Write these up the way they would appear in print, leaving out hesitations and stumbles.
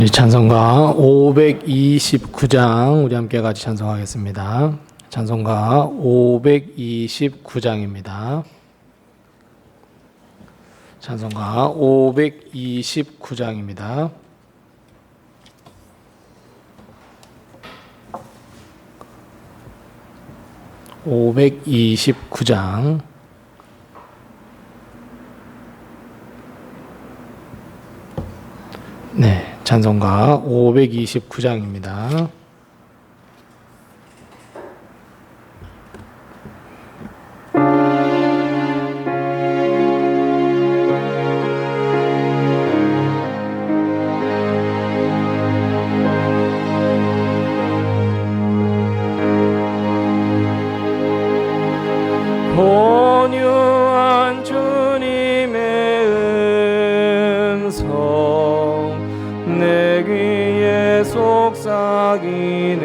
이 찬송가 529장 우리 함께 같이 찬송하겠습니다. 찬송가 529장입니다. 찬송가 529장입니다. (529장) 네, 찬송가 529장입니다. 온유한 주님의 음성 내 귀에 속삭이네.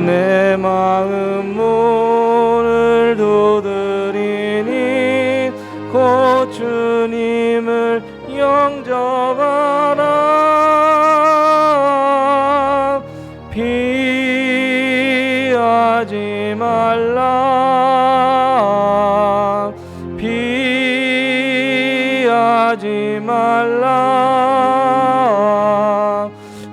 내 마음 문을 두드리니 곧 주님을 영접하라. 피하지 말라. 피하지 말라.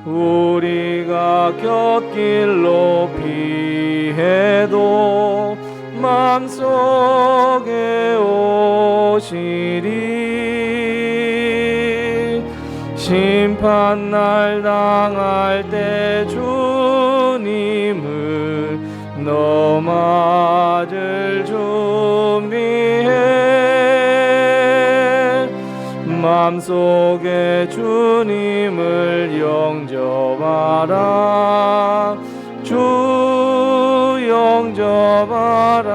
우리가 곁길로 피해도 맘속에 오시리. 심판날 당할 때 주님을 너 맞을 준비해. 맘속에 주님을 영접하라. 주 영접하라.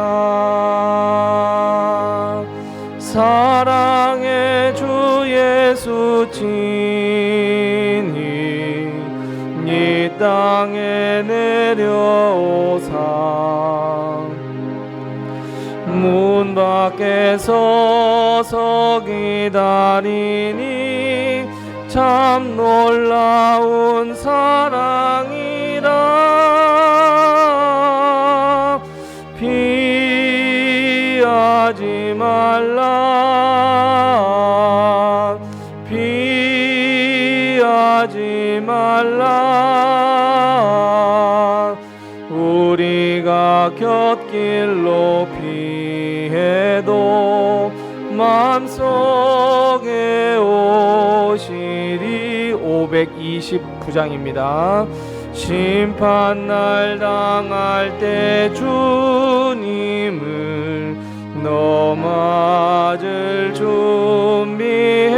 사랑의 주 예수 친히 이 땅에 내려오사 문 밖에 서서 기다리니 참 놀라운 사랑이라. 피하지 말라. 피하지 말라. 우리가 곁길로 피해도 맘속에 오시리. 529장입니다. 심판날 당할 때 주님을 너 맞을 준비해.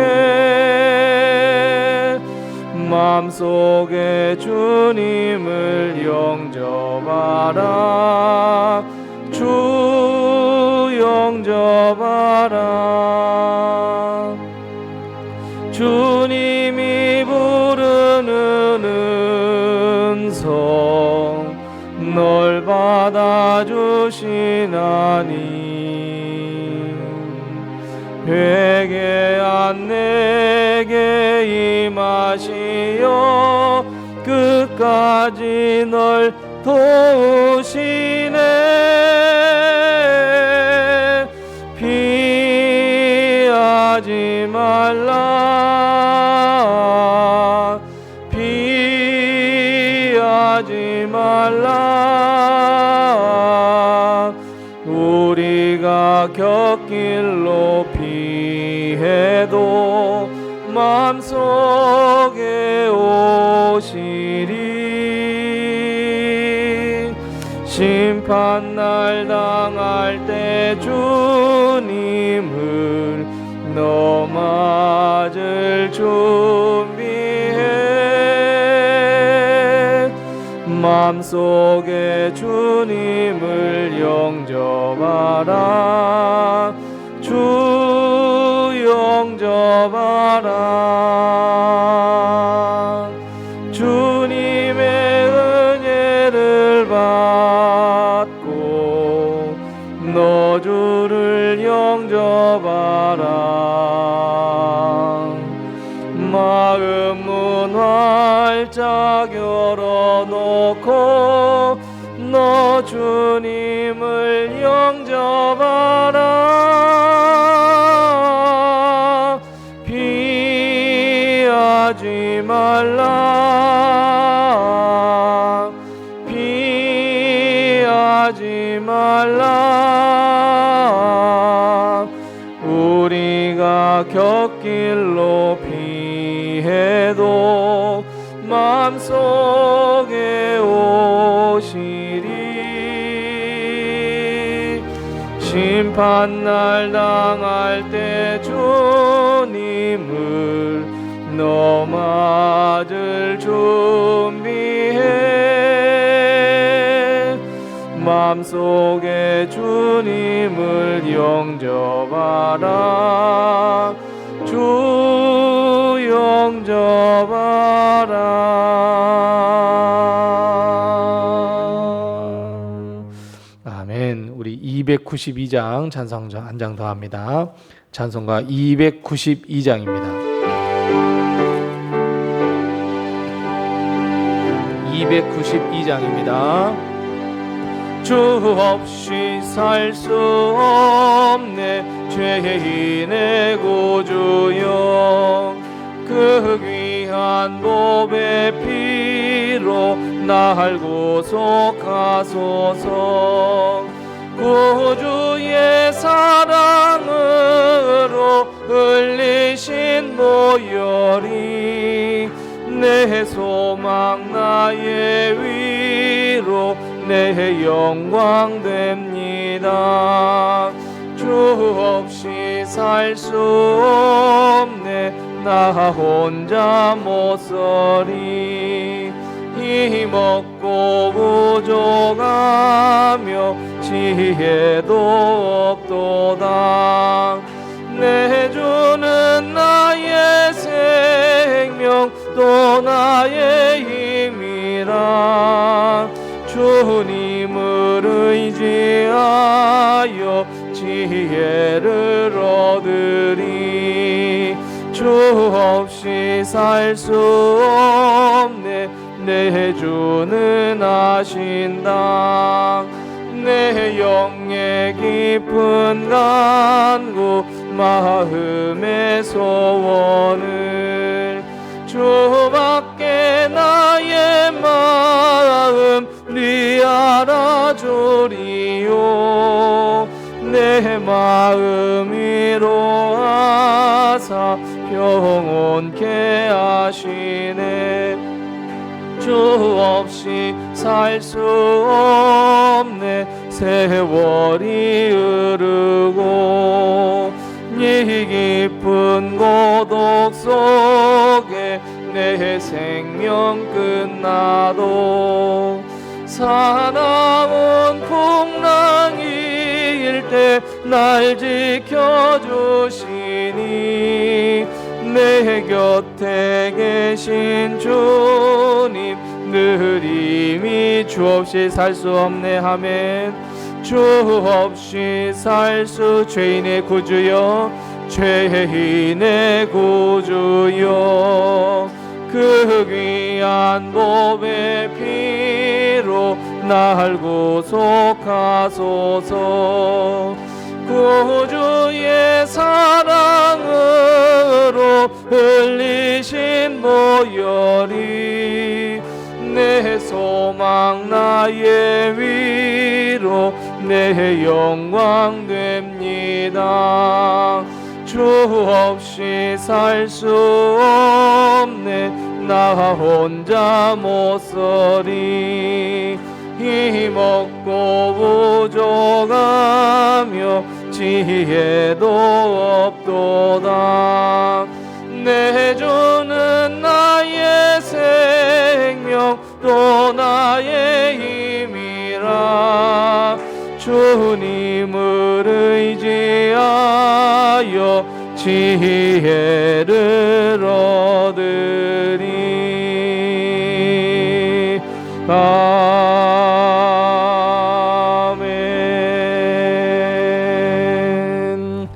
맘속에 주님을 영접하라. 주 영접하라. 주님이 부르는 음성 널 받아주시나니. 회개한 내게 임하시어 끝까지 널 도우시네. 피하지 말라. 피하지 말라. 우리가 곁길로 피해도 맘속에 오시리. 심판날 당할 때 주님을 너 맞을 준비해. 맘속에 주님을 영접하라. 주 영접하라. 주님의 은혜를 받고 너 주를 영접하라. 놓고 너 주님을 영접하라. 피하지 말라. 피하지 말라. 우리가 곁길로 피해도 마음속에 오시리. 심판날 당할 때 주님을 너 맞을 준비해. 마음속에 주님을 영접하라. 주 영접하라. 아멘. 우리 292장 찬송 한 장 더 합니다. 찬송가 292장입니다. 292장입니다. 주 없이 살 수 없네 죄인의 구주여. 그 귀한 보배 피로 날 구속하소서. 구주의 사랑으로 흘리신 보혈이 내 소망 나의 위로 내 영광 됩니다. 주 없이 살 수 없네 나 혼자 못 서리. 힘없고 부족하며 지혜도 없도다. 내 주는 나의 생명 또 나의 힘이라. 주님을 의지하여 지혜를 얻으리. 주 없이 살 수 없네 내 주는 아신다. 내 영의 깊은 간구 마음의 소원을 주밖에 나의 마음 네 알아주리요. 내 마음 위로하사 평온케 하시네. 주 없이 살 수 없네 세월이 흐르고. 이 깊은 고독 속에 내 생명 끝나도 사나운 풍랑일 때 날 지켜주시니. 내 곁에 계신 주님 늘 이미 주 없이 살 수 없네 하멘. 주 없이 살 수 죄인의 구주여. 죄인의 구주여. 그 귀한 보배 피로 날 구속하소서. 구주의 사랑으로 흘리신 보혈이 내 소망 나의 위로 내 영광 됩니다. 주 없이 살 수 없네 나 혼자 못 서리. 힘없고 부족하며 지혜도 없도다. 내 주는 나의 생명 또 나의 힘이라. 주님을 의지하여 지혜를 얻으리. 아멘.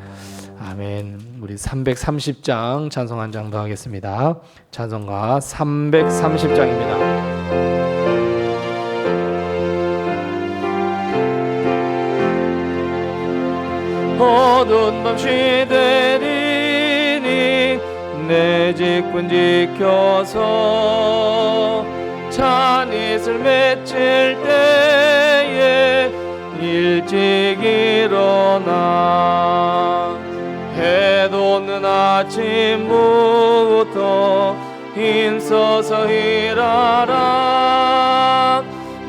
아멘. 우리 330장 찬송 한 장 더 하겠습니다. 찬송가 330장입니다. 어두운 밤 시대리니 내 직분 지켜서 찬잇을 맺힐 때에 일찍 일어나 해 돋는 아침부터 힘써서 일하라.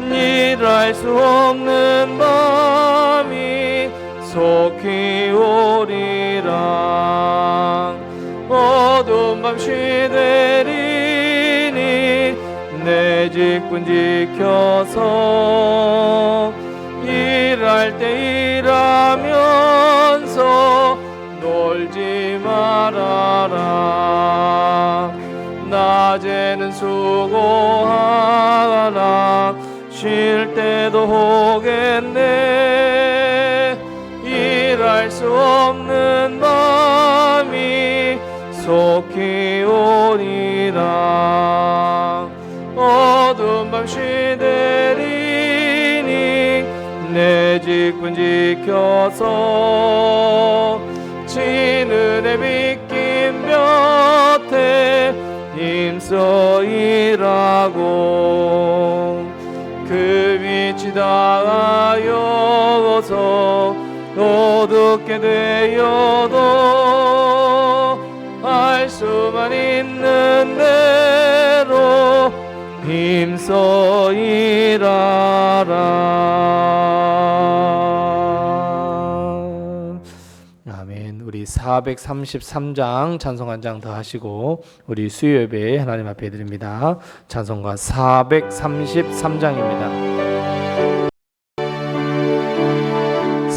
일할 수 없는 밤이 속히 오리라. 어두운 밤 시대리니 내 직분 지켜서 일할 때 일하면서 놀지 말아라. 낮에는 수고하라. 쉴 때도 호겠네. 일할 수 없는 밤이 속히 오리라. 어두운 밤 시대리니 내 직분 지켜서 진은혜 빗긴 볕에 힘써 일하고 그 빛이 닿아여서 어둡게 되어도 알 수만 있는 대로 힘써 일하라. 아멘. 우리 433장 찬송 한 장 더 하시고 우리 수요 예배 하나님 앞에 드립니다. 찬송가 433장입니다.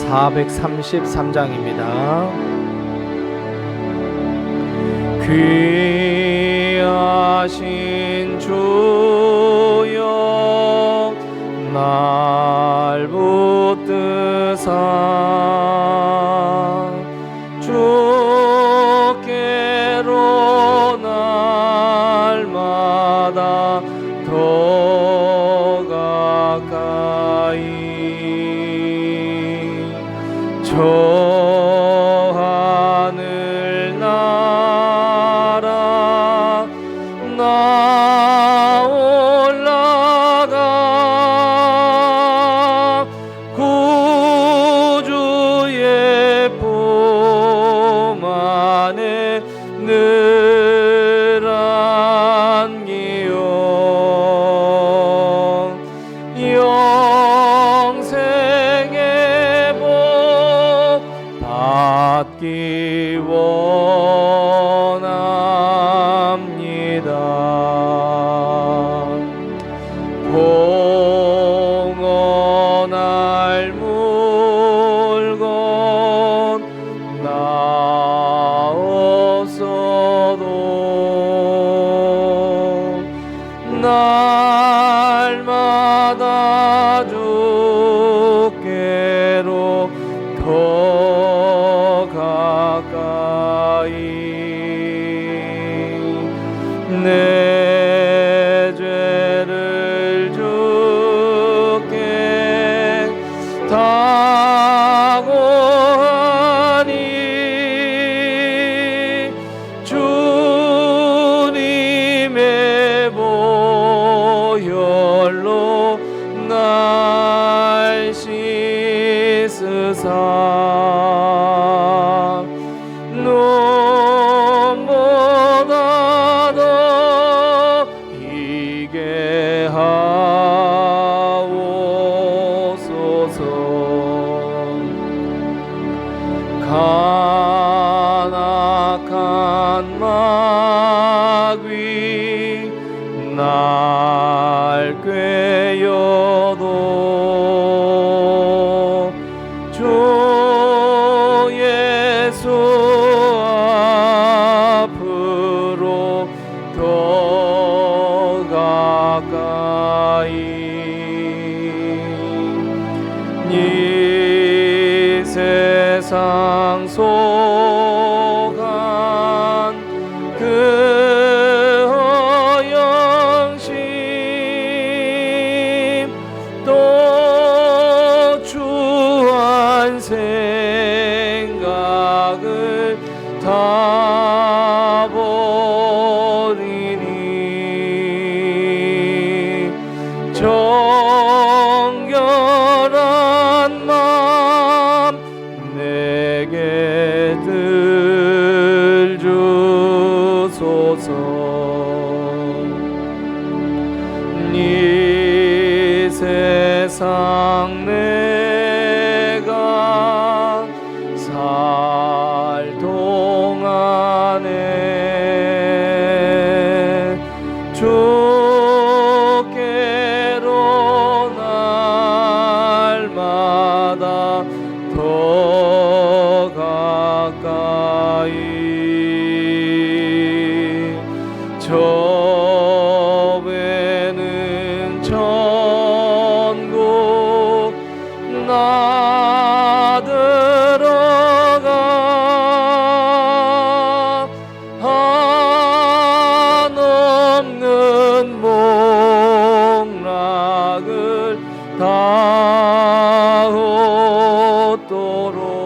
433장입니다. 귀하신 주여 날 붙드사 주께로 날마다 더 가까이 저 하늘 나라 나 올라가 구주의 품 안에 늘 안기요 영생의 복 받기 원합니다. 봉헌할 물건 나없어도 날마다 주께로 더 가까이 내 죄를 주께 당하니 주님의 보혈로 날 씻으사 눈보다 더 희게 하옵소서. 간악한 마귀 날 꾀어도 주 예수 앞으로 더 가까이 이 세상 속한 그 허영심 또 주한 생각 다 버리니 정결한 마음 내게 들주소서. 이 세상 내가 살 동안에 주께로 날마다 더 가까이 저 외는 천국 나 들어가 한없는 목락을 다 얻도록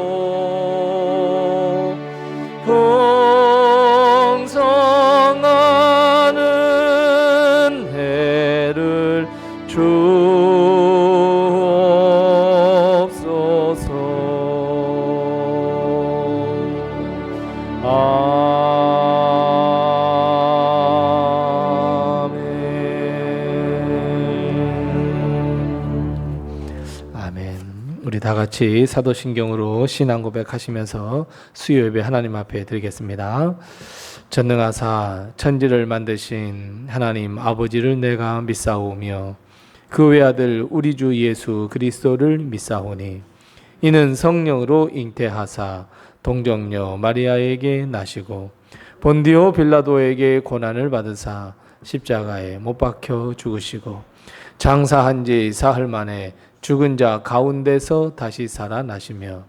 풍성한 해를 주옵소서. 아멘. 우리 다 같이 사도신경으로 신앙 고백하시면서 수요 예배 하나님 앞에 드리겠습니다. 전능하사 천지를 만드신 하나님 아버지를 내가 믿사오며 그 외아들 우리 주 예수 그리스도를 믿사오니 이는 성령으로 잉태하사 동정녀 마리아에게 나시고 본디오 빌라도에게 고난을 받으사 십자가에 못 박혀 죽으시고 장사한 지 사흘 만에 죽은 자 가운데서 다시 살아나시며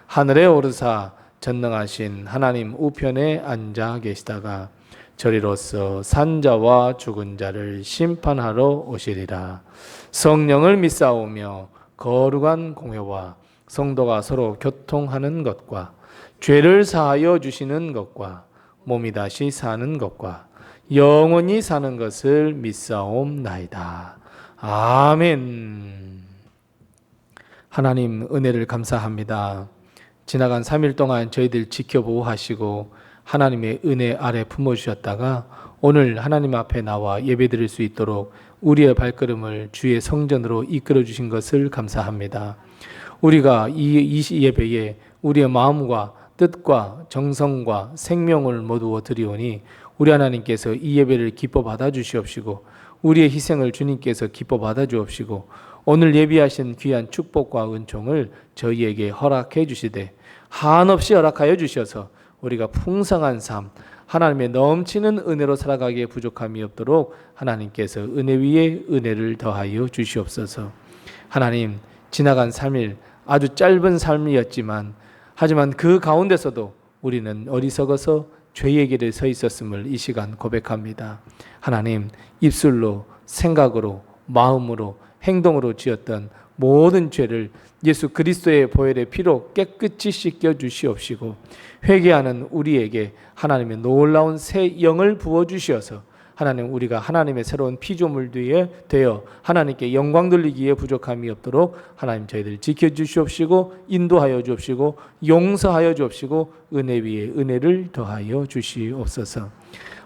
하늘에 오르사 전능하신 하나님 우편에 앉아 계시다가 저리로서 산자와 죽은 자를 심판하러 오시리라. 성령을 믿사오며 거룩한 공회와 성도가 서로 교통하는 것과 죄를 사하여 주시는 것과 몸이 다시 사는 것과 영원히 사는 것을 믿사옵나이다. 아멘. 하나님 은혜를 감사합니다. 지나간 3일 동안 저희들 지켜보호하시고 하나님의 은혜 아래 품어주셨다가 오늘 하나님 앞에 나와 예배드릴 수 있도록 우리의 발걸음을 주의 성전으로 이끌어 주신 것을 감사합니다. 우리가 이 예배에 우리의 마음과 뜻과 정성과 생명을 모두 드리오니 우리 하나님께서 이 예배를 기뻐 받아 주시옵시고 우리의 희생을 주님께서 기뻐 받아 주옵시고 오늘 예비하신 귀한 축복과 은총을 저희에게 허락해 주시되 한없이 허락하여 주셔서 우리가 풍성한 삶, 하나님의 넘치는 은혜로 살아가기에 부족함이 없도록 하나님께서 은혜 위에 은혜를 더하여 주시옵소서. 하나님, 지나간 3일 아주 짧은 삶이었지만 하지만 그 가운데서도 우리는 어리석어서 죄의 길에 서 있었음을 이 시간 고백합니다. 하나님, 입술로, 생각으로, 마음으로, 행동으로 지었던 모든 죄를 예수 그리스도의 보혈의 피로 깨끗이 씻겨 주시옵시고 회개하는 우리에게 하나님의 놀라운 새 영을 부어 주시어서 하나님 우리가 하나님의 새로운 피조물들이 되어 하나님께 영광 돌리기에 부족함이 없도록 하나님 저희들 지켜주시옵시고 인도하여 주옵시고 용서하여 주옵시고 은혜 위에 은혜를 더하여 주시옵소서.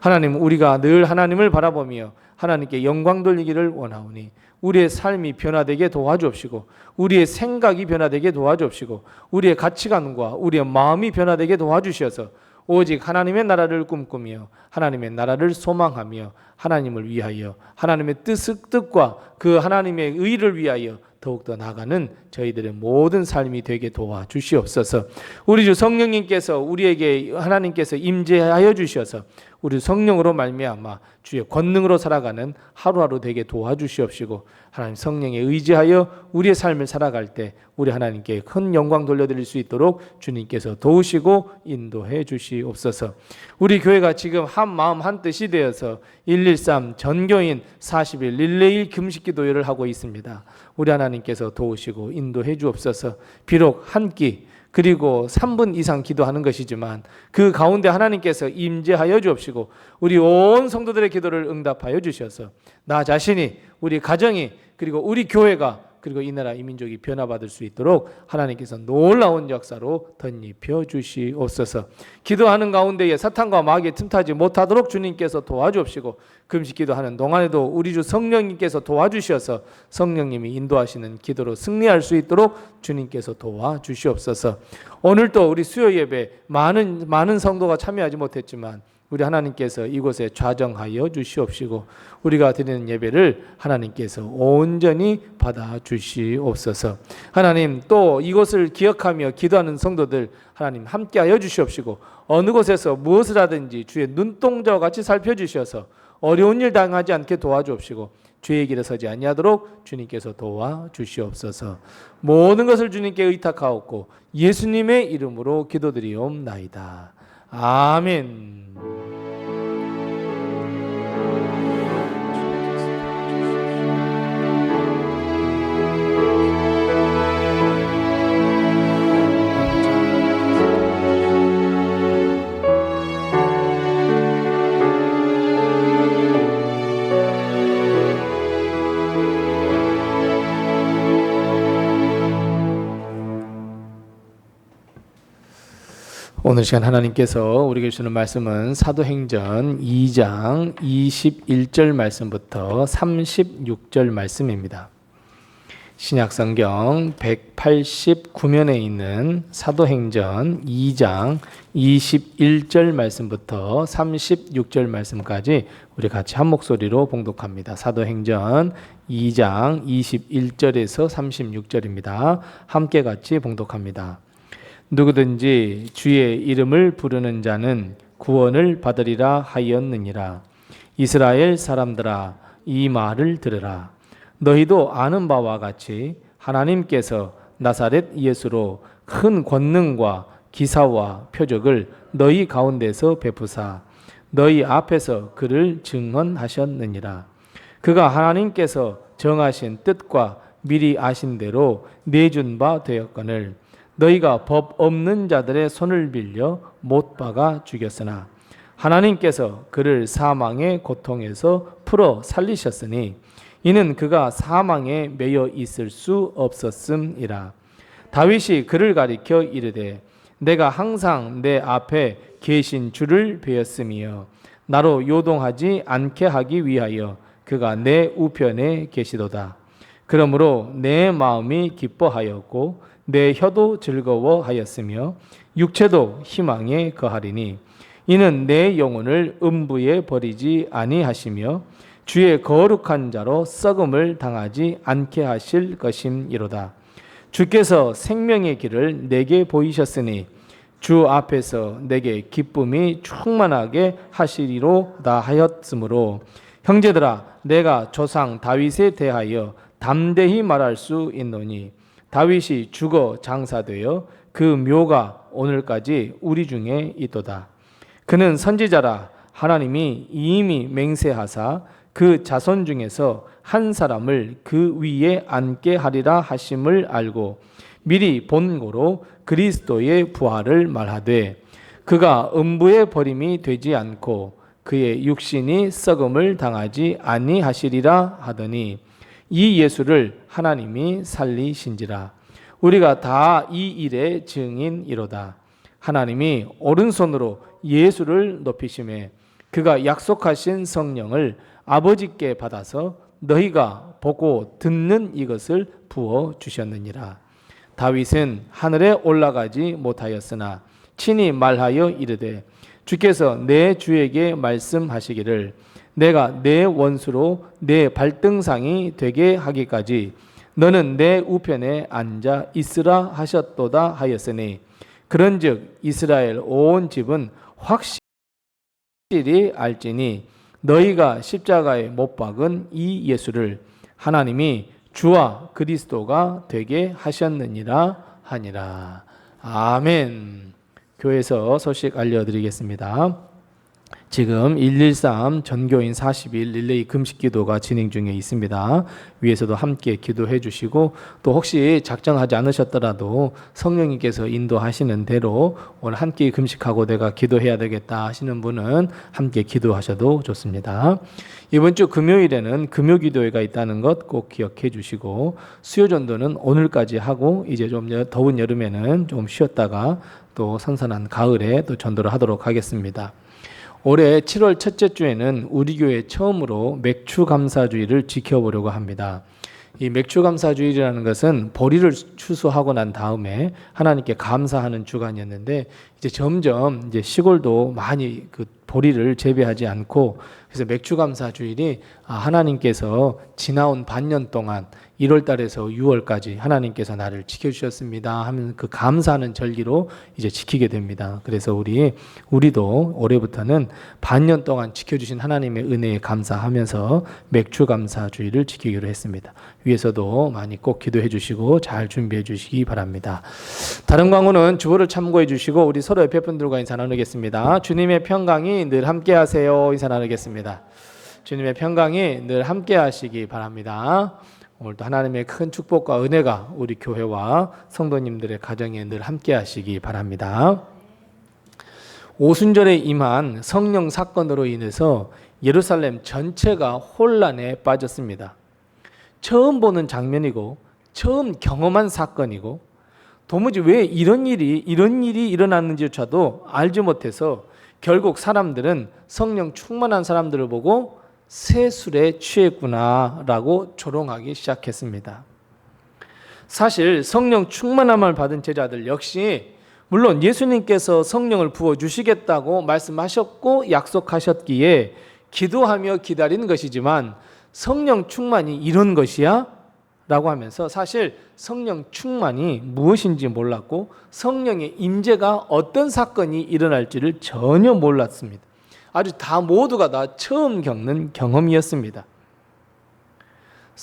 하나님 우리가 늘 하나님을 바라보며 하나님께 영광 돌리기를 원하오니 우리의 삶이 변화되게 도와주옵시고 우리의 생각이 변화되게 도와주옵시고 우리의 가치관과 우리의 마음이 변화되게 도와주셔서 오직 하나님의 나라를 꿈꾸며 하나님의 나라를 소망하며 하나님을 위하여 하나님의 뜻과 그 하나님의 의를 위하여 더욱더 나아가는 저희들의 모든 삶이 되게 도와주시옵소서. 우리 주 성령님께서 우리에게 하나님께서 임재하여 주셔서 우리 성령으로 말미암아 주의 권능으로 살아가는 하루하루 되게 도와주시옵시고 하나님 성령에 의지하여 우리의 삶을 살아갈 때 우리 하나님께 큰 영광 돌려드릴 수 있도록 주님께서 도우시고 인도해 주시옵소서. 우리 교회가 지금 한 마음 한 뜻이 되어서 113 전교인 40일 릴레이 금식기도회를 하고 있습니다. 우리 하나님께서 도우시고 인도해 주옵소서. 비록 한 끼 그리고 3분 이상 기도하는 것이지만 그 가운데 하나님께서 임재하여 주옵시고 우리 온 성도들의 기도를 응답하여 주셔서 나 자신이, 우리 가정이, 그리고 우리 교회가, 그리고 이 나라 이 민족이 변화받을 수 있도록 하나님께서 놀라운 역사로 덧입혀 주시옵소서. 기도하는 가운데에 사탄과 마귀에 틈타지 못하도록 주님께서 도와주옵시고 금식 기도하는 동안에도 우리 주 성령님께서 도와주셔서 성령님이 인도하시는 기도로 승리할 수 있도록 주님께서 도와주시옵소서. 오늘도 우리 수요 예배 많은 성도가 참여하지 못했지만 우리 하나님께서 이곳에 좌정하여 주시옵시고 우리가 드리는 예배를 하나님께서 온전히 받아 주시옵소서. 하나님, 또 이곳을 기억하며 기도하는 성도들 하나님 함께하여 주시옵시고 어느 곳에서 무엇을 하든지 주의 눈동자와 같이 살펴주셔서 어려운 일 당하지 않게 도와주옵시고 주의 길에 서지 아니하도록 주님께서 도와주시옵소서. 모든 것을 주님께 의탁하옵고 예수님의 이름으로 기도드리옵나이다. 아멘. 오늘 시간 하나님께서 우리에게 주시는 말씀은 사도행전 2장 21절 말씀부터 36절 말씀입니다. 신약성경 189면에 있는 사도행전 2장 21절 말씀부터 36절 말씀까지 우리 같이 한 목소리로 봉독합니다. 사도행전 2장 21절에서 36절입니다. 함께 같이 봉독합니다. 누구든지 주의 이름을 부르는 자는 구원을 받으리라 하였느니라. 이스라엘 사람들아, 이 말을 들으라. 너희도 아는 바와 같이 하나님께서 나사렛 예수로 큰 권능과 기사와 표적을 너희 가운데서 베푸사 너희 앞에서 그를 증언하셨느니라. 그가 하나님께서 정하신 뜻과 미리 아신 대로 내준 바 되었거늘 너희가 법 없는 자들의 손을 빌려 못 박아 죽였으나 하나님께서 그를 사망의 고통에서 풀어 살리셨으니 이는 그가 사망에 매여 있을 수 없었음이라. 다윗이 그를 가리켜 이르되 내가 항상 내 앞에 계신 주를 배웠으며 나로 요동하지 않게 하기 위하여 그가 내 우편에 계시도다. 그러므로 내 마음이 기뻐하였고 내 혀도 즐거워하였으며 육체도 희망에 거하리니 이는 내 영혼을 음부에 버리지 아니하시며 주의 거룩한 자로 썩음을 당하지 않게 하실 것임이로다. 주께서 생명의 길을 내게 보이셨으니 주 앞에서 내게 기쁨이 충만하게 하시리로다 하였으므로 형제들아 내가 조상 다윗에 대하여 담대히 말할 수 있노니 다윗이 죽어 장사되어 그 묘가 오늘까지 우리 중에 있도다. 그는 선지자라 하나님이 이미 맹세하사 그 자손 중에서 한 사람을 그 위에 앉게 하리라 하심을 알고 미리 본고로 그리스도의 부활을 말하되 그가 음부에 버림이 되지 않고 그의 육신이 썩음을 당하지 아니하시리라 하더니 이 예수를 하나님이 살리신지라. 우리가 다 이 일의 증인이로다. 하나님이 오른손으로 예수를 높이심에 그가 약속하신 성령을 아버지께 받아서 너희가 보고 듣는 이것을 부어 주셨느니라. 다윗은 하늘에 올라가지 못하였으나 친히 말하여 이르되 주께서 내 주에게 말씀하시기를 내가 내 원수로 내 발등상이 되게 하기까지 너는 내 우편에 앉아 있으라 하셨도다 하였으니 그런즉 이스라엘 온 집은 확실히 알지니 너희가 십자가에 못 박은 이 예수를 하나님이 주와 그리스도가 되게 하셨느니라 하니라. 아멘. 교회에서 소식 알려드리겠습니다. 지금 113 전교인 40일 릴레이 금식 기도가 진행 중에 있습니다. 위에서도 함께 기도해 주시고 또 혹시 작정하지 않으셨더라도 성령님께서 인도하시는 대로 오늘 함께 금식하고 내가 기도해야 되겠다 하시는 분은 함께 기도하셔도 좋습니다. 이번 주 금요일에는 금요 기도회가 있다는 것 꼭 기억해 주시고 수요 전도는 오늘까지 하고 이제 좀 더운 여름에는 좀 쉬었다가 또 선선한 가을에 또 전도를 하도록 하겠습니다. 올해 7월 첫째 주에는 우리 교회 처음으로 맥추감사주의를 지켜보려고 합니다. 이 맥추감사주의라는 것은 보리를 추수하고 난 다음에 하나님께 감사하는 주간이었는데 이제 점점 이제 시골도 많이 그 보리를 재배하지 않고 그래서 맥추감사주일이 하나님께서 지나온 반년 동안 1월 달에서 6월까지 하나님께서 나를 지켜주셨습니다 하면 그 감사하는 절기로 이제 지키게 됩니다. 그래서 우리도 올해부터는 반년 동안 지켜주신 하나님의 은혜에 감사하면서 맥추감사주일을 지키기로 했습니다. 위에서도 많이 꼭 기도해 주시고 잘 준비해 주시기 바랍니다. 다른 광고는 주보를 참고해 주시고 우리 서로 옆에 분들과 인사 나누겠습니다. 주님의 평강이 늘 함께 하세요. 인사 나누겠습니다. 주님의 평강이 늘 함께 하시기 바랍니다. 오늘도 하나님의 큰 축복과 은혜가 우리 교회와 성도님들의 가정에 늘 함께 하시기 바랍니다. 오순절에 임한 성령 사건으로 인해서 예루살렘 전체가 혼란에 빠졌습니다. 처음 보는 장면이고 처음 경험한 사건이고 도무지 왜 이런 일이 일어났는지조차도 알지 못해서 결국 사람들은 성령 충만한 사람들을 보고 새 술에 취했구나라고 조롱하기 시작했습니다. 사실 성령 충만함을 받은 제자들 역시 물론 예수님께서 성령을 부어주시겠다고 말씀하셨고 약속하셨기에 기도하며 기다린 것이지만 성령 충만이 이런 것이야? 라고 하면서 사실 성령 충만이 무엇인지 몰랐고 성령의 임재가 어떤 사건이 일어날지를 전혀 몰랐습니다. 아주 모두가 다 처음 겪는 경험이었습니다.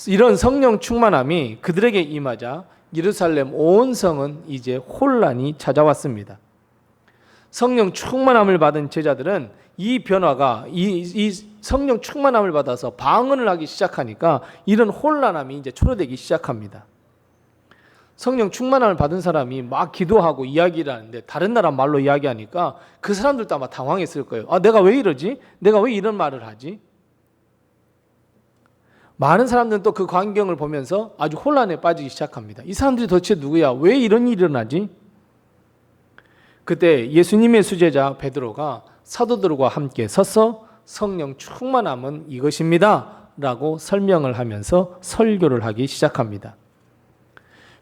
이런 성령 충만함이 그들에게 임하자 예루살렘 온 성은 이제 혼란이 찾아왔습니다. 성령 충만함을 받은 제자들은 이 변화가 이 성령 충만함을 받아서 방언을 하기 시작하니까 이런 혼란함이 이제 초래되기 시작합니다. 성령 충만함을 받은 사람이 막 기도하고 이야기를 하는데 다른 나라 말로 이야기하니까 그 사람들도 아마 당황했을 거예요. 내가 왜 이러지? 내가 왜 이런 말을 하지? 많은 사람들은 또 그 광경을 보면서 아주 혼란에 빠지기 시작합니다. 이 사람들이 도대체 누구야? 왜 이런 일이 일어나지? 그때 예수님의 수제자 베드로가 사도들과 함께 서서 성령 충만함은 이것입니다 라고 설명을 하면서 설교를 하기 시작합니다.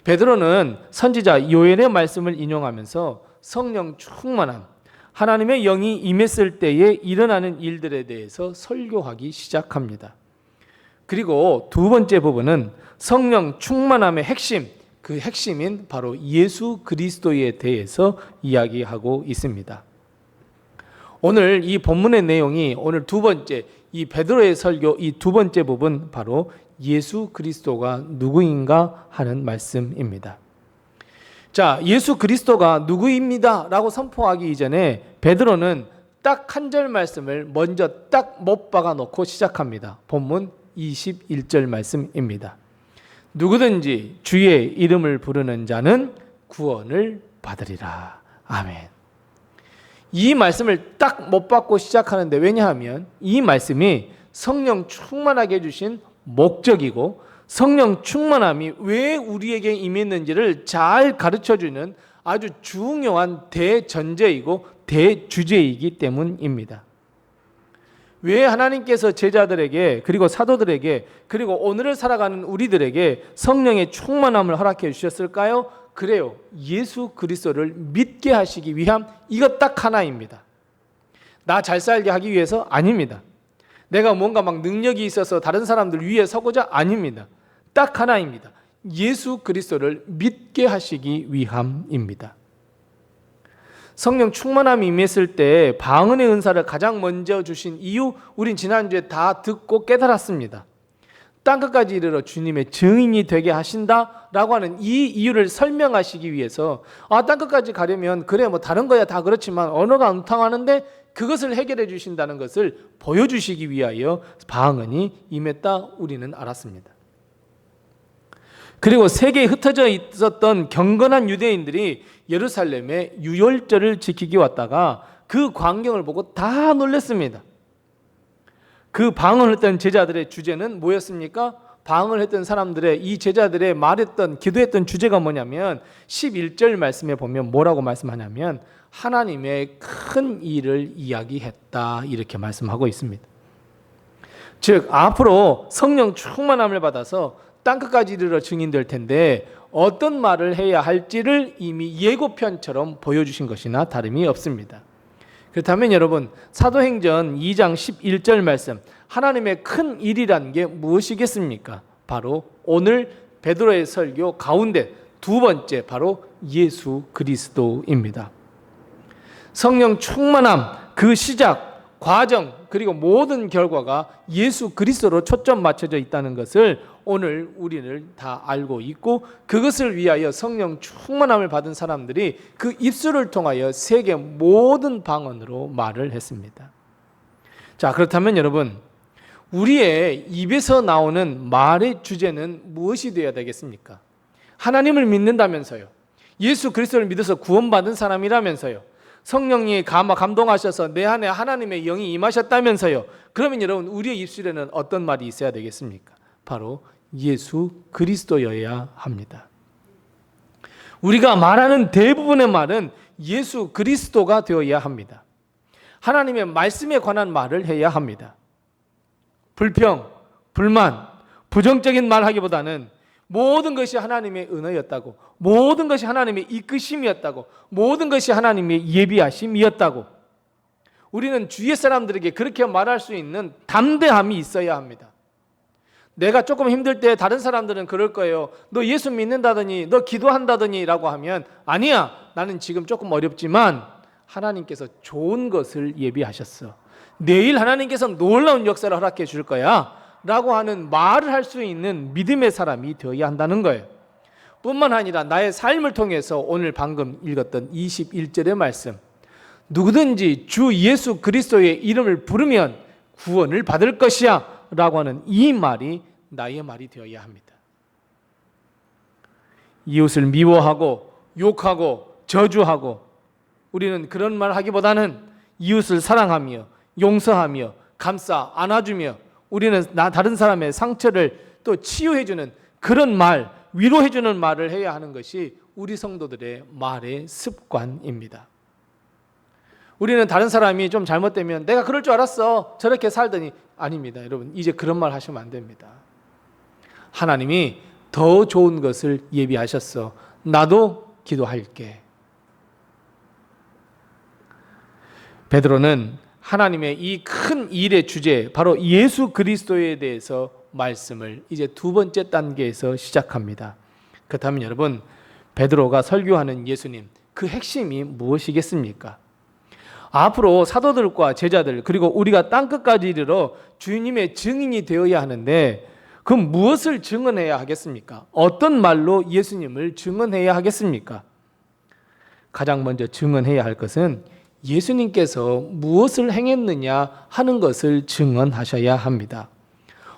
베드로는 선지자 요엘의 말씀을 인용하면서 성령 충만함, 하나님의 영이 임했을 때에 일어나는 일들에 대해서 설교하기 시작합니다. 그리고 두 번째 부분은 성령 충만함의 핵심, 그 핵심인 바로 예수 그리스도에 대해서 이야기하고 있습니다. 오늘 이 본문의 내용이 오늘 두 번째 이 베드로의 설교 이 두 번째 부분 바로 예수 그리스도가 누구인가 하는 말씀입니다. 자, 예수 그리스도가 누구입니다 라고 선포하기 이전에 베드로는 딱 한 절 말씀을 먼저 딱 못 박아 놓고 시작합니다. 본문 21절 말씀입니다. 누구든지 주의 이름을 부르는 자는 구원을 받으리라. 아멘. 이 말씀을 딱 못 받고 시작하는데 왜냐하면 이 말씀이 성령 충만하게 해주신 목적이고 성령 충만함이 왜 우리에게 임했는지를 잘 가르쳐주는 아주 중요한 대전제이고 대주제이기 때문입니다. 왜 하나님께서 제자들에게 그리고 사도들에게 그리고 오늘을 살아가는 우리들에게 성령의 충만함을 허락해 주셨을까요? 그래요. 예수 그리스도를 믿게 하시기 위함 이것 딱 하나입니다. 나 잘 살게 하기 위해서 아닙니다. 내가 뭔가 막 능력이 있어서 다른 사람들 위에 서고자 아닙니다. 딱 하나입니다. 예수 그리스도를 믿게 하시기 위함입니다. 성령 충만함이 임했을 때 방언의 은사를 가장 먼저 주신 이유 우린 지난주에 다 듣고 깨달았습니다. 땅끝까지 이르러 주님의 증인이 되게 하신다라고 하는 이 이유를 설명하시기 위해서 땅끝까지 가려면 그래 뭐 다른 거야 다 그렇지만 언어가 음탕하는데 그것을 해결해 주신다는 것을 보여주시기 위하여 방언이 임했다 우리는 알았습니다. 그리고 세계에 흩어져 있었던 경건한 유대인들이 예루살렘에 유월절을 지키기 왔다가 그 광경을 보고 다 놀랐습니다. 그 방언을 했던 제자들의 주제는 뭐였습니까? 방언을 했던 사람들의 이 제자들의 말했던 기도했던 주제가 뭐냐면 11절 말씀에 보면 뭐라고 말씀하냐면 하나님의 큰 일을 이야기했다 이렇게 말씀하고 있습니다. 즉 앞으로 성령 충만함을 받아서 땅끝까지 이르러 증인될 텐데 어떤 말을 해야 할지를 이미 예고편처럼 보여주신 것이나 다름이 없습니다. 그렇다면 여러분 사도행전 2장 11절 말씀 하나님의 큰 일이란 게 무엇이겠습니까? 바로 오늘 베드로의 설교 가운데 두 번째 바로 예수 그리스도입니다. 성령 충만함 그 시작 과정 그리고 모든 결과가 예수 그리스도로 초점 맞춰져 있다는 것을 오늘 우리는 다 알고 있고 그것을 위하여 성령 충만함을 받은 사람들이 그 입술을 통하여 세계 모든 방언으로 말을 했습니다. 자, 그렇다면 여러분 우리의 입에서 나오는 말의 주제는 무엇이 되어야 되겠습니까? 하나님을 믿는다면서요. 예수 그리스도를 믿어서 구원받은 사람이라면서요. 성령이 감동하셔서 내 안에 하나님의 영이 임하셨다면서요. 그러면 여러분 우리의 입술에는 어떤 말이 있어야 되겠습니까? 바로 예수 그리스도여야 합니다. 우리가 말하는 대부분의 말은 예수 그리스도가 되어야 합니다. 하나님의 말씀에 관한 말을 해야 합니다. 불평, 불만, 부정적인 말 하기보다는 모든 것이 하나님의 은혜였다고, 모든 것이 하나님의 이끄심이었다고, 모든 것이 하나님의 예비하심이었다고 우리는 주위의 사람들에게 그렇게 말할 수 있는 담대함이 있어야 합니다. 내가 조금 힘들 때 다른 사람들은 그럴 거예요. 너 예수 믿는다더니 너 기도한다더니 라고 하면 아니야 나는 지금 조금 어렵지만 하나님께서 좋은 것을 예비하셨어. 내일 하나님께서 놀라운 역사를 허락해 줄 거야 라고 하는 말을 할 수 있는 믿음의 사람이 되어야 한다는 거예요. 뿐만 아니라 나의 삶을 통해서 오늘 방금 읽었던 21절의 말씀 누구든지 주 예수 그리스도의 이름을 부르면 구원을 받을 것이야 라고 하는 이 말이 나의 말이 되어야 합니다. 이웃을 미워하고 욕하고 저주하고 우리는 그런 말 하기보다는 이웃을 사랑하며 용서하며 감싸 안아주며 우리는 다른 사람의 상처를 또 치유해주는 그런 말, 위로해주는 말을 해야 하는 것이 우리 성도들의 말의 습관입니다. 우리는 다른 사람이 좀 잘못되면 내가 그럴 줄 알았어 저렇게 살더니 아닙니다. 여러분 이제 그런 말 하시면 안 됩니다. 하나님이 더 좋은 것을 예비하셨어. 나도 기도할게. 베드로는 하나님의 이 큰 일의 주제 바로 예수 그리스도에 대해서 말씀을 이제 두 번째 단계에서 시작합니다. 그렇다면 여러분 베드로가 설교하는 예수님 그 핵심이 무엇이겠습니까? 앞으로 사도들과 제자들 그리고 우리가 땅끝까지 이르러 주님의 증인이 되어야 하는데 그럼 무엇을 증언해야 하겠습니까? 어떤 말로 예수님을 증언해야 하겠습니까? 가장 먼저 증언해야 할 것은 예수님께서 무엇을 행했느냐 하는 것을 증언하셔야 합니다.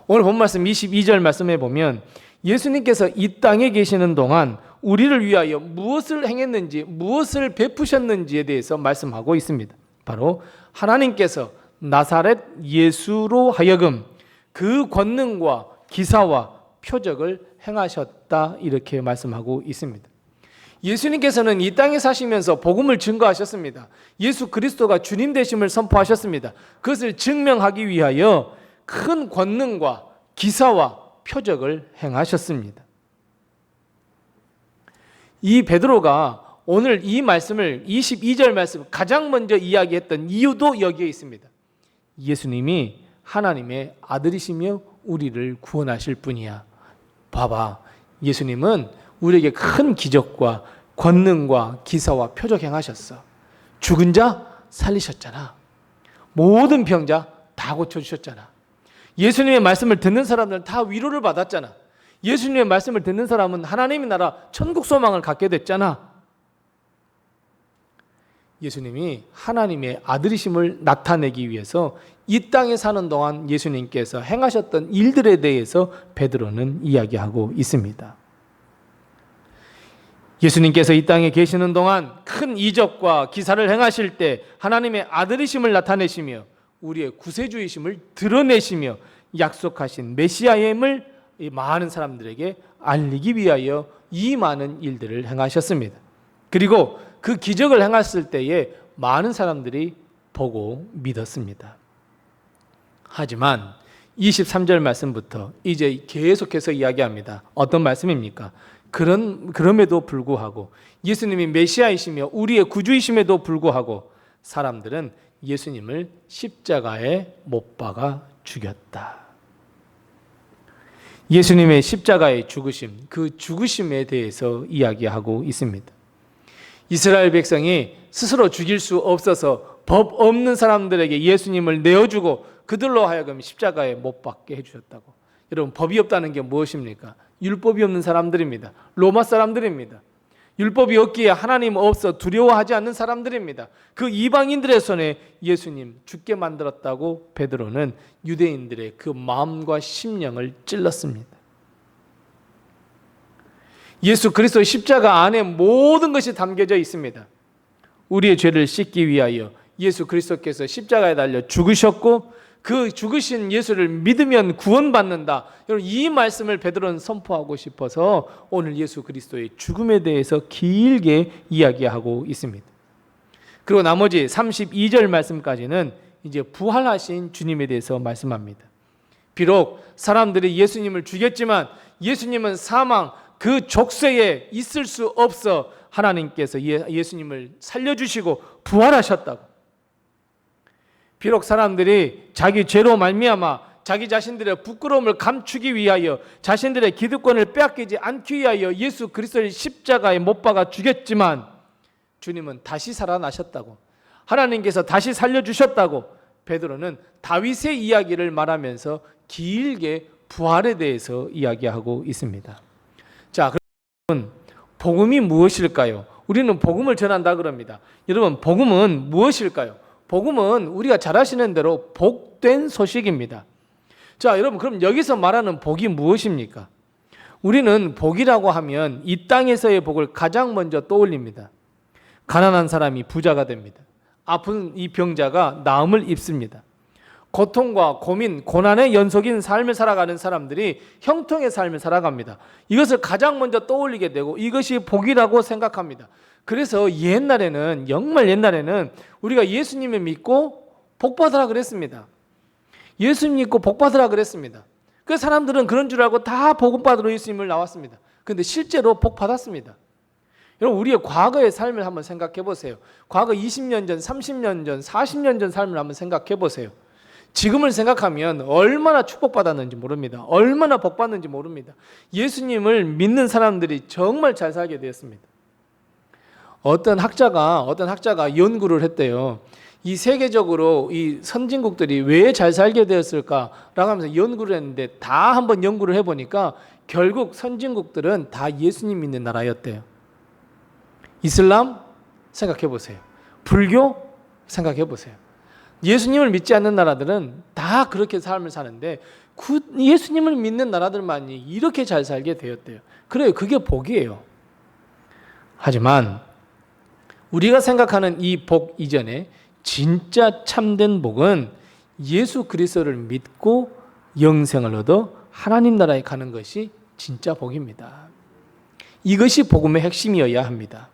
오늘 본 말씀 22절 말씀에 보면 예수님께서 이 땅에 계시는 동안 우리를 위하여 무엇을 행했는지 무엇을 베푸셨는지에 대해서 말씀하고 있습니다. 바로 하나님께서 나사렛 예수로 하여금 그 권능과 기사와 표적을 행하셨다 이렇게 말씀하고 있습니다. 예수님께서는 이 땅에 사시면서 복음을 증거하셨습니다. 예수 그리스도가 주님 되심을 선포하셨습니다. 그것을 증명하기 위하여 큰 권능과 기사와 표적을 행하셨습니다. 이 베드로가 오늘 이 말씀을 22절 말씀 가장 먼저 이야기했던 이유도 여기에 있습니다. 예수님이 하나님의 아들이시며 우리를 구원하실 분이야. 봐봐, 예수님은 우리에게 큰 기적과 권능과 기사와 표적 행하셨어. 죽은 자 살리셨잖아. 모든 병자 다 고쳐주셨잖아. 예수님의 말씀을 듣는 사람들은 다 위로를 받았잖아. 예수님의 말씀을 듣는 사람은 하나님의 나라 천국 소망을 갖게 됐잖아. 예수님이 하나님의 아들이심을 나타내기 위해서 이 땅에 사는 동안 예수님께서 행하셨던 일들에 대해서 베드로는 이야기하고 있습니다. 예수님께서 이 땅에 계시는 동안 큰 이적과 기사를 행하실 때 하나님의 아들이심을 나타내시며 우리의 구세주이심을 드러내시며 약속하신 메시아임을 많은 사람들에게 알리기 위하여 이 많은 일들을 행하셨습니다. 그리고 그 기적을 행했을 때에 많은 사람들이 보고 믿었습니다. 하지만 23절 말씀부터 이제 계속해서 이야기합니다. 어떤 말씀입니까? 그럼에도 불구하고 예수님이 메시아이시며 우리의 구주이심에도 불구하고 사람들은 예수님을 십자가에 못 박아 죽였다. 예수님의 십자가의 죽으심, 그 죽으심에 대해서 이야기하고 있습니다. 이스라엘 백성이 스스로 죽일 수 없어서 법 없는 사람들에게 예수님을 내어주고 그들로 하여금 십자가에 못 박게 해주셨다고. 여러분, 법이 없다는 게 무엇입니까? 율법이 없는 사람들입니다. 로마 사람들입니다. 율법이 없기에 하나님 없어 두려워하지 않는 사람들입니다. 그 이방인들의 손에 예수님 죽게 만들었다고 베드로는 유대인들의 그 마음과 심령을 찔렀습니다. 예수 그리스도의 십자가 안에 모든 것이 담겨져 있습니다. 우리의 죄를 씻기 위하여 예수 그리스도께서 십자가에 달려 죽으셨고 그 죽으신 예수를 믿으면 구원받는다. 여러분, 이 말씀을 베드로는 선포하고 싶어서 오늘 예수 그리스도의 죽음에 대해서 길게 이야기하고 있습니다. 그리고 나머지 32절 말씀까지는 이제 부활하신 주님에 대해서 말씀합니다. 비록 사람들이 예수님을 죽였지만 예수님은 사망 그 족쇄에 있을 수 없어 하나님께서 예수님을 살려주시고 부활하셨다고. 비록 사람들이 자기 죄로 말미암아 자기 자신들의 부끄러움을 감추기 위하여 자신들의 기득권을 빼앗기지 않기 위하여 예수 그리스도를 십자가에 못 박아 죽였지만 주님은 다시 살아나셨다고, 하나님께서 다시 살려주셨다고 베드로는 다윗의 이야기를 말하면서 길게 부활에 대해서 이야기하고 있습니다. 자, 그러면 복음이 무엇일까요? 우리는 복음을 전한다 그럽니다. 여러분, 복음은 무엇일까요? 복음은 우리가 잘 아시는 대로 복된 소식입니다. 자, 여러분, 그럼 여기서 말하는 복이 무엇입니까? 우리는 복이라고 하면 이 땅에서의 복을 가장 먼저 떠올립니다. 가난한 사람이 부자가 됩니다. 아픈 이 병자가 나음을 입습니다. 고통과 고민, 고난의 연속인 삶을 살아가는 사람들이 형통의 삶을 살아갑니다. 이것을 가장 먼저 떠올리게 되고 이것이 복이라고 생각합니다. 그래서 옛날에는, 정말 옛날에는 우리가 예수님을 믿고 복받으라 그랬습니다. 예수님 믿고 복받으라 그랬습니다. 그 사람들은 그런 줄 알고 다 복받으러 예수님을 나왔습니다. 그런데 실제로 복받았습니다. 여러분, 우리의 과거의 삶을 한번 생각해 보세요. 과거 20년 전, 30년 전, 40년 전 삶을 한번 생각해 보세요. 지금을 생각하면 얼마나 축복받았는지 모릅니다. 얼마나 복받는지 모릅니다. 예수님을 믿는 사람들이 정말 잘 살게 되었습니다. 어떤 학자가 연구를 했대요. 이 세계적으로 이 선진국들이 왜 잘 살게 되었을까라고 하면서 연구를 했는데 다 한번 연구를 해보니까 결국 선진국들은 다 예수님 믿는 나라였대요. 이슬람 생각해 보세요. 불교 생각해 보세요. 예수님을 믿지 않는 나라들은 다 그렇게 삶을 사는데 예수님을 믿는 나라들만이 이렇게 잘 살게 되었대요. 그래요. 그게 복이에요. 하지만 우리가 생각하는 이 복 이전에 진짜 참된 복은 예수 그리스도를 믿고 영생을 얻어 하나님 나라에 가는 것이 진짜 복입니다. 이것이 복음의 핵심이어야 합니다.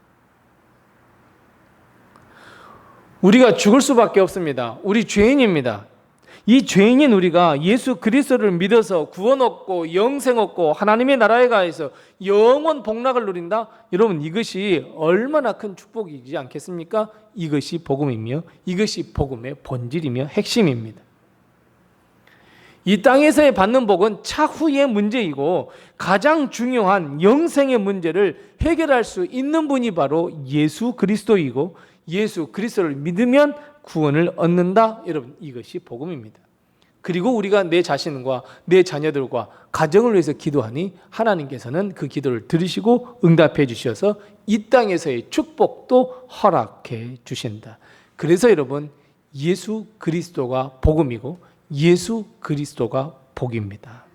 우리가 죽을 수밖에 없습니다. 우리 죄인입니다. 이 죄인인 우리가 예수 그리스도를 믿어서 구원 얻고 영생 얻고 하나님의 나라에 가서 영원 복락을 누린다? 여러분, 이것이 얼마나 큰 축복이지 않겠습니까? 이것이 복음이며 이것이 복음의 본질이며 핵심입니다. 이 땅에서의 받는 복은 차후의 문제이고 가장 중요한 영생의 문제를 해결할 수 있는 분이 바로 예수 그리스도이고 예수 그리스도를 믿으면 구원을 얻는다. 여러분, 이것이 복음입니다. 그리고 우리가 내 자신과 내 자녀들과 가정을 위해서 기도하니 하나님께서는 그 기도를 들으시고 응답해 주셔서 이 땅에서의 축복도 허락해 주신다. 그래서 여러분, 예수 그리스도가 복음이고 예수 그리스도가 복입니다.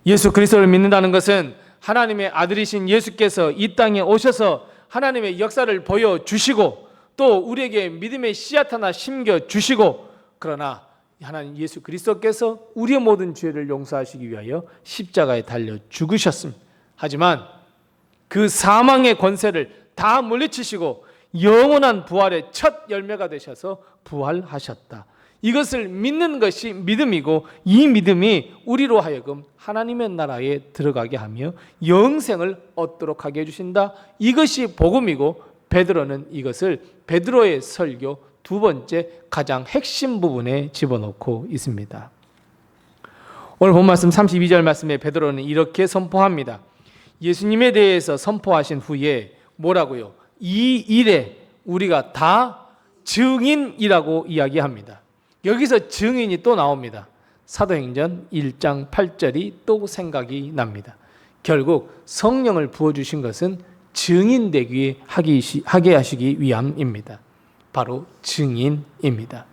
예수 그리스도를 믿는다는 것은 하나님의 아들이신 예수께서 이 땅에 오셔서 하나님의 역사를 보여주시고 또 우리에게 믿음의 씨앗 하나 심겨주시고, 그러나 하나님 예수 그리스도께서 우리의 모든 죄를 용서하시기 위하여 십자가에 달려 죽으셨습니다. 하지만 그 사망의 권세를 다 물리치시고 영원한 부활의 첫 열매가 되셔서 부활하셨다. 이것을 믿는 것이 믿음이고, 이 믿음이 우리로 하여금 하나님의 나라에 들어가게 하며 영생을 얻도록 하게 해주신다. 이것이 복음이고, 베드로는 이것을 베드로의 설교 두 번째 가장 핵심 부분에 집어넣고 있습니다. 오늘 본 말씀 32절 말씀에 베드로는 이렇게 선포합니다. 예수님에 대해서 선포하신 후에 뭐라고요? 이 일에 우리가 다 증인이라고 이야기합니다. 여기서 증인이 또 나옵니다. 사도행전 1장 8절이 또 생각이 납니다. 결국 성령을 부어주신 것은 증인되게 하게 하시기 위함입니다. 바로 증인입니다.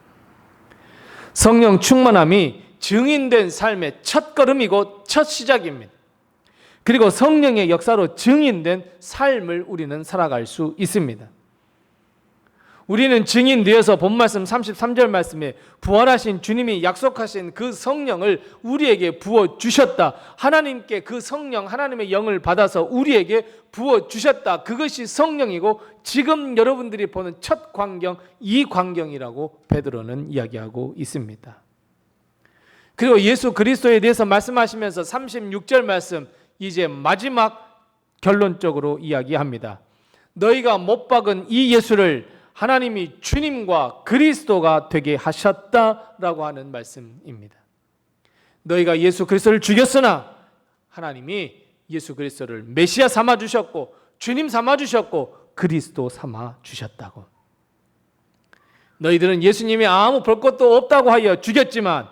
성령 충만함이 증인된 삶의 첫 걸음이고 첫 시작입니다. 그리고 성령의 역사로 증인된 삶을 우리는 살아갈 수 있습니다. 우리는 증인되어서 본 말씀 33절 말씀에 부활하신 주님이 약속하신 그 성령을 우리에게 부어주셨다. 하나님께 그 성령, 하나님의 영을 받아서 우리에게 부어주셨다. 그것이 성령이고 지금 여러분들이 보는 첫 광경, 이 광경이라고 베드로는 이야기하고 있습니다. 그리고 예수 그리스도에 대해서 말씀하시면서 36절 말씀, 이제 마지막 결론적으로 이야기합니다. 너희가 못 박은 이 예수를 하나님이 주님과 그리스도가 되게 하셨다라고 하는 말씀입니다. 너희가 예수 그리스도를 죽였으나 하나님이 예수 그리스도를 메시아 삼아 주셨고 주님 삼아 주셨고 그리스도 삼아 주셨다고. 너희들은 예수님이 아무 볼 것도 없다고 하여 죽였지만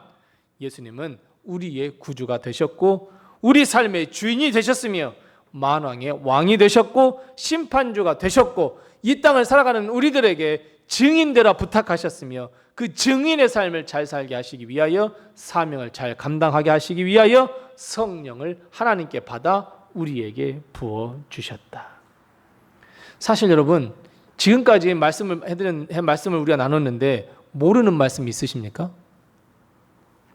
예수님은 우리의 구주가 되셨고 우리 삶의 주인이 되셨으며 만왕의 왕이 되셨고 심판주가 되셨고 이 땅을 살아가는 우리들에게 증인되라 부탁하셨으며 그 증인의 삶을 잘 살게 하시기 위하여 사명을 잘 감당하게 하시기 위하여 성령을 하나님께 받아 우리에게 부어주셨다. 사실 여러분, 지금까지 말씀을 우리가 나눴는데 모르는 말씀 있으십니까?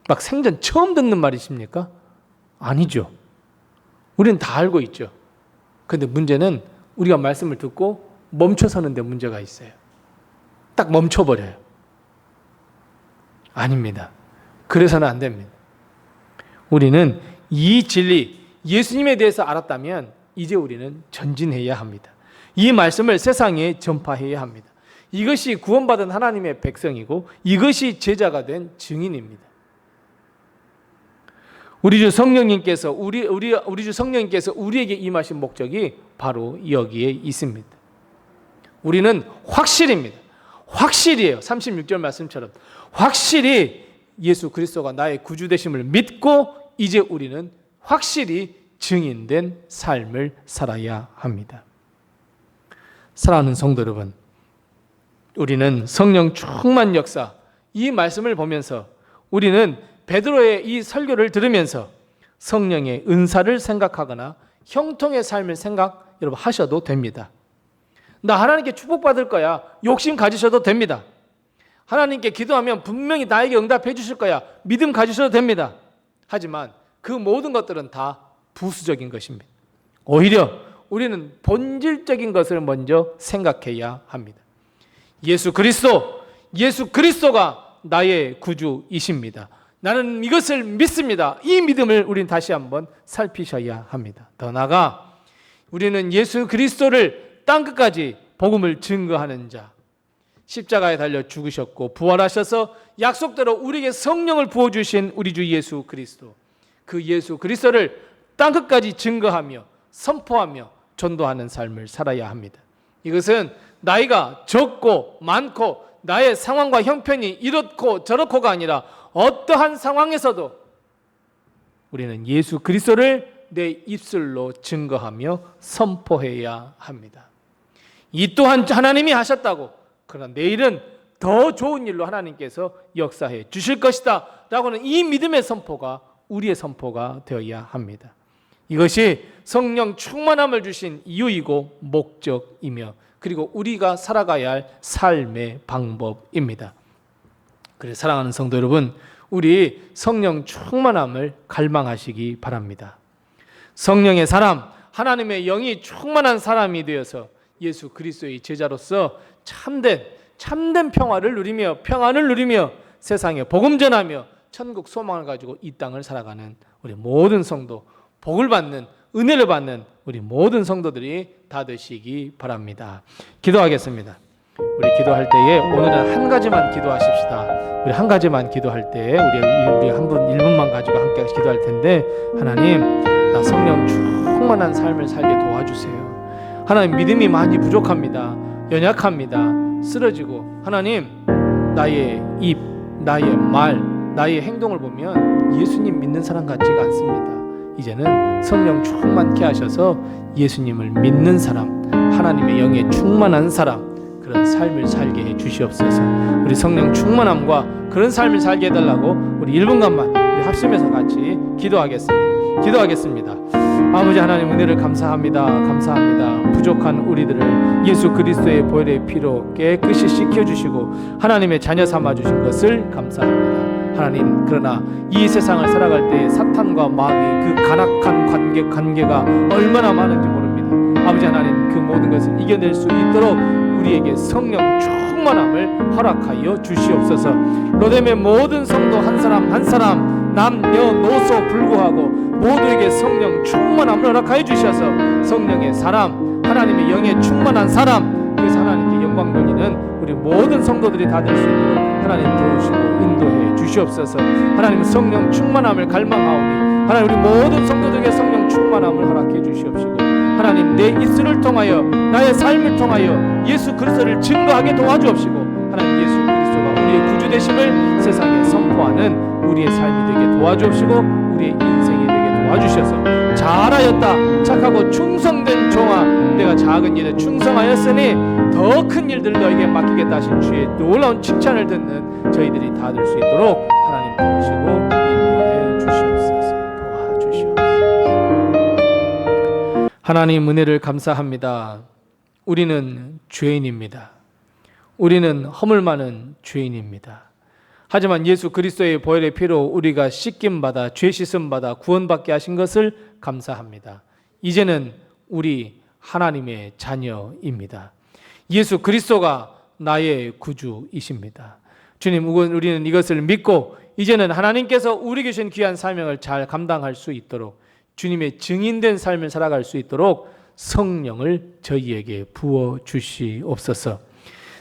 막 생전 처음 듣는 말이십니까? 아니죠. 우리는 다 알고 있죠. 그런데 문제는 우리가 말씀을 듣고 멈춰서는데 문제가 있어요. 딱 멈춰버려요. 아닙니다. 그래서는 안 됩니다. 우리는 이 진리, 예수님에 대해서 알았다면 이제 우리는 전진해야 합니다. 이 말씀을 세상에 전파해야 합니다. 이것이 구원받은 하나님의 백성이고 이것이 제자가 된 증인입니다. 우리 주 성령님께서 우리에게 임하신 목적이 바로 여기에 있습니다. 우리는 확실입니다. 확실이에요. 36절 말씀처럼 확실히 예수 그리스도가 나의 구주 되심을 믿고 이제 우리는 확실히 증인된 삶을 살아야 합니다. 사랑하는 성도 여러분, 우리는 성령 충만 역사, 이 말씀을 보면서 우리는 베드로의 이 설교를 들으면서 성령의 은사를 생각하거나 형통의 삶을 여러분 하셔도 됩니다. 나 하나님께 축복받을 거야, 욕심 가지셔도 됩니다. 하나님께 기도하면 분명히 나에게 응답해 주실 거야, 믿음 가지셔도 됩니다. 하지만 그 모든 것들은 다 부수적인 것입니다. 오히려 우리는 본질적인 것을 먼저 생각해야 합니다. 예수 그리스도가 나의 구주이십니다. 나는 이것을 믿습니다. 이 믿음을 우리는 다시 한번 살피셔야 합니다. 더 나아가 우리는 예수 그리스도를 땅끝까지 복음을 증거하는 자, 십자가에 달려 죽으셨고 부활하셔서 약속대로 우리에게 성령을 부어주신 우리 주 예수 그리스도, 그 예수 그리스도를 땅끝까지 증거하며 선포하며 전도하는 삶을 살아야 합니다. 이것은 나이가 적고 많고 나의 상황과 형편이 이렇고 저렇고가 아니라 어떠한 상황에서도 우리는 예수 그리스도를 내 입술로 증거하며 선포해야 합니다. 이 또한 하나님이 하셨다고, 그러나 내일은 더 좋은 일로 하나님께서 역사해 주실 것이다 라고는 이 믿음의 선포가 우리의 선포가 되어야 합니다. 이것이 성령 충만함을 주신 이유이고 목적이며, 그리고 우리가 살아가야 할 삶의 방법입니다. 그래서 사랑하는 성도 여러분, 우리 성령 충만함을 갈망하시기 바랍니다. 성령의 사람, 하나님의 영이 충만한 사람이 되어서 예수 그리스도의 제자로서 참된 평화를 누리며 평안을 누리며 세상에 복음 전하며 천국 소망을 가지고 이 땅을 살아가는 우리 모든 성도, 복을 받는, 은혜를 받는 우리 모든 성도들이 다 되시기 바랍니다. 기도하겠습니다. 우리 기도할 때에 오늘은 한 가지만 기도하십시다. 우리 한 가지만 기도할 때에 우리 한 분 1분만 가지고 함께 기도할 텐데, 하나님, 나 성령 충만한 삶을 살게 도와주세요. 하나님, 믿음이 많이 부족합니다. 연약합니다. 쓰러지고, 하나님, 나의 입, 나의 말, 나의 행동을 보면 예수님 믿는 사람 같지가 않습니다. 이제는 성령 충만케 하셔서 예수님을 믿는 사람, 하나님의 영에 충만한 사람, 그런 삶을 살게 해 주시옵소서. 우리 성령 충만함과 그런 삶을 살게 해달라고 우리 1분간만 우리 합심해서 같이 기도하겠습니다. 아버지 하나님, 은혜를 감사합니다. 부족한 우리들을 예수 그리스도의 보혈의 피로 깨끗이 씻겨주시고 하나님의 자녀 삼아주신 것을 감사합니다. 하나님, 그러나 이 세상을 살아갈 때 사탄과 마귀의 그 간악한 관계가 얼마나 많은지 모릅니다. 아버지 하나님, 그 모든 것을 이겨낼 수 있도록 우리에게 성령 충만함을 허락하여 주시옵소서. 로뎀의 모든 성도 한 사람 남녀노소 불구하고 모두에게 성령 충만함을 허락하여 주셔서 성령의 사람, 하나님의 영에 충만한 사람, 그래서 하나님께 영광 돌리는 우리 모든 성도들이 다 될 수 있도록 하나님 도우시고 인도해 주시옵소서. 하나님, 성령 충만함을 갈망하오니 하나님, 우리 모든 성도들에게 성령 충만함을 허락해 주시옵시고, 하나님, 내 입술을 통하여 나의 삶을 통하여 예수 그리스도를 증거하게 도와주옵시고, 하나님, 예수 그리스도가 우리의 구주 되심을 세상에 선포하는 우리의 삶이 되게 도와주옵시고, 우리의 인생이 되게 도와주셔서 잘하였다, 착하고 충성된 종아, 내가 작은 일에 충성하였으니 더 큰 일들을 너에게 맡기겠다 하신 주의 놀라운 칭찬을 듣는 저희들이 다 될 수 있도록 하나님 도우시고 인도해 주시옵소서. 도와주시옵소서. 하나님, 은혜를 감사합니다. 우리는 죄인입니다. 우리는 허물 많은 죄인입니다. 하지만 예수 그리스도의 보혈의 피로 우리가 씻김받아 죄 씻음받아 구원받게 하신 것을 감사합니다. 이제는 우리 하나님의 자녀입니다. 예수 그리스도가 나의 구주이십니다. 주님, 우리는 이것을 믿고 이제는 하나님께서 우리에게 주신 귀한 사명을 잘 감당할 수 있도록, 주님의 증인된 삶을 살아갈 수 있도록 성령을 저희에게 부어 주시옵소서.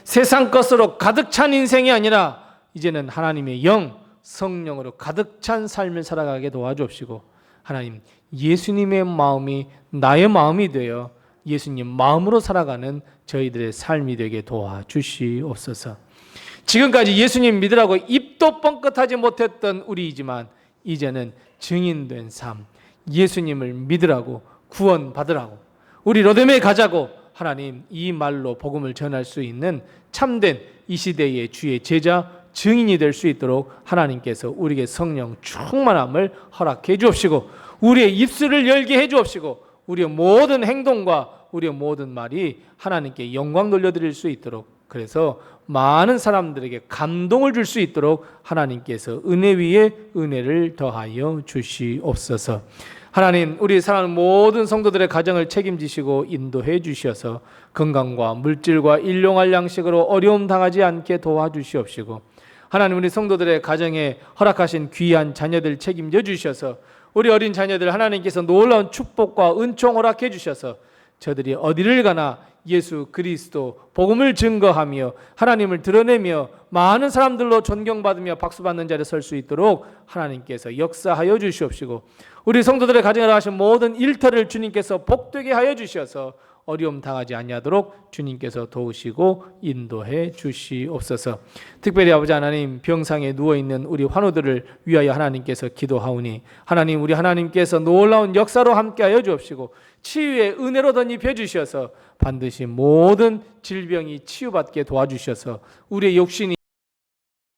세상 것으로 가득 찬 인생이 아니라 이제는 하나님의 영, 성령으로 가득 찬 삶을 살아가게 도와주옵시고, 하나님, 예수님의 마음이 나의 마음이 되어 예수님 마음으로 살아가는 저희들의 삶이 되게 도와주시옵소서. 지금까지 예수님 믿으라고 입도 뻥끗하지 못했던 우리이지만 이제는 증인된 삶, 예수님을 믿으라고, 구원받으라고, 우리 로뎀에 가자고, 하나님, 이 말로 복음을 전할 수 있는 참된 이 시대의 주의 제자, 증인이 될 수 있도록 하나님께서 우리에게 성령 충만함을 허락해 주옵시고, 우리의 입술을 열게 해 주옵시고, 우리의 모든 행동과 우리의 모든 말이 하나님께 영광 돌려드릴 수 있도록, 그래서 많은 사람들에게 감동을 줄 수 있도록 하나님께서 은혜 위에 은혜를 더하여 주시옵소서. 하나님, 우리 사랑하는 모든 성도들의 가정을 책임지시고 인도해 주셔서 건강과 물질과 일용할 양식으로 어려움 당하지 않게 도와주시옵시고, 하나님, 우리 성도들의 가정에 허락하신 귀한 자녀들 책임져 주셔서 우리 어린 자녀들 하나님께서 놀라운 축복과 은총 허락해 주셔서 저들이 어디를 가나 예수 그리스도 복음을 증거하며 하나님을 드러내며 많은 사람들로 존경받으며 박수받는 자리에 설 수 있도록 하나님께서 역사하여 주시옵시고, 우리 성도들의 가정에 하신 모든 일터를 주님께서 복되게 하여 주셔서 어려움 당하지 아니하도록 주님께서 도우시고 인도해 주시옵소서. 특별히 아버지 하나님, 병상에 누워있는 우리 환우들을 위하여 하나님께서 기도하오니 하나님, 우리 하나님께서 놀라운 역사로 함께하여 주옵시고 치유의 은혜로 덧입혀 주셔서 반드시 모든 질병이 치유받게 도와주셔서 우리의 욕심이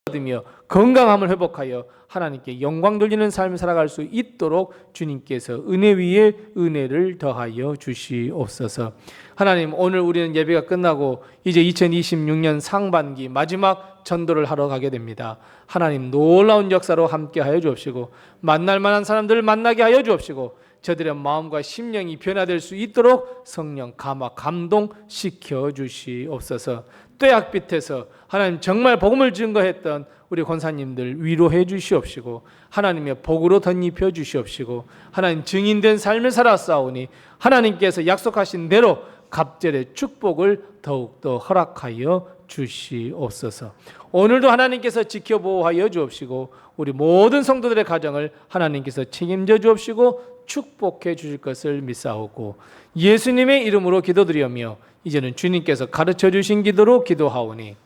얻으며 건강함을 회복하여 하나님께 영광 돌리는 삶을 살아갈 수 있도록 주님께서 은혜 위에 은혜를 더하여 주시옵소서. 하나님, 오늘 우리는 예배가 끝나고 이제 2026년 상반기 마지막 전도를 하러 가게 됩니다. 하나님, 놀라운 역사로 함께하여 주옵시고 만날 만한 사람들을 만나게 하여 주옵시고 저들의 마음과 심령이 변화될 수 있도록 성령 감동시켜 주시옵소서. 뙤약빛에서 하나님 정말 복음을 증거했던 우리 권사님들 위로해 주시옵시고 하나님의 복으로 덧입혀 주시옵시고 하나님 증인된 삶을 살았사오니 하나님께서 약속하신 대로 갑절의 축복을 더욱더 허락하여 주시옵소서. 오늘도 하나님께서 지켜보호하여 주옵시고 우리 모든 성도들의 가정을 하나님께서 책임져 주옵시고 축복해 주실 것을 믿사오고 예수님의 이름으로 기도드리며 이제는 주님께서 가르쳐 주신 기도로 기도하오니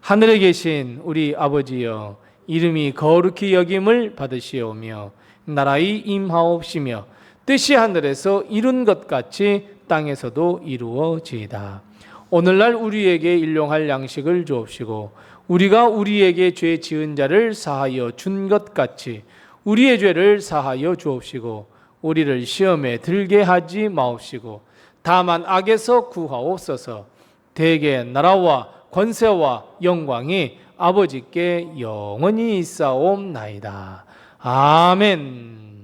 하늘에 계신 우리 아버지여, 이름이 거룩히 여김을 받으시오며 나라의 임하옵시며 뜻이 하늘에서 이룬 것 같이 땅에서도 이루어지이다. 오늘날 우리에게 일용할 양식을 주옵시고 우리가 우리에게 죄 지은 자를 사하여 준 것 같이 우리의 죄를 사하여 주옵시고 우리를 시험에 들게 하지 마옵시고 다만 악에서 구하옵소서. 대개 나라와 권세와 영광이 아버지께 영원히 있사옵나이다. 아멘.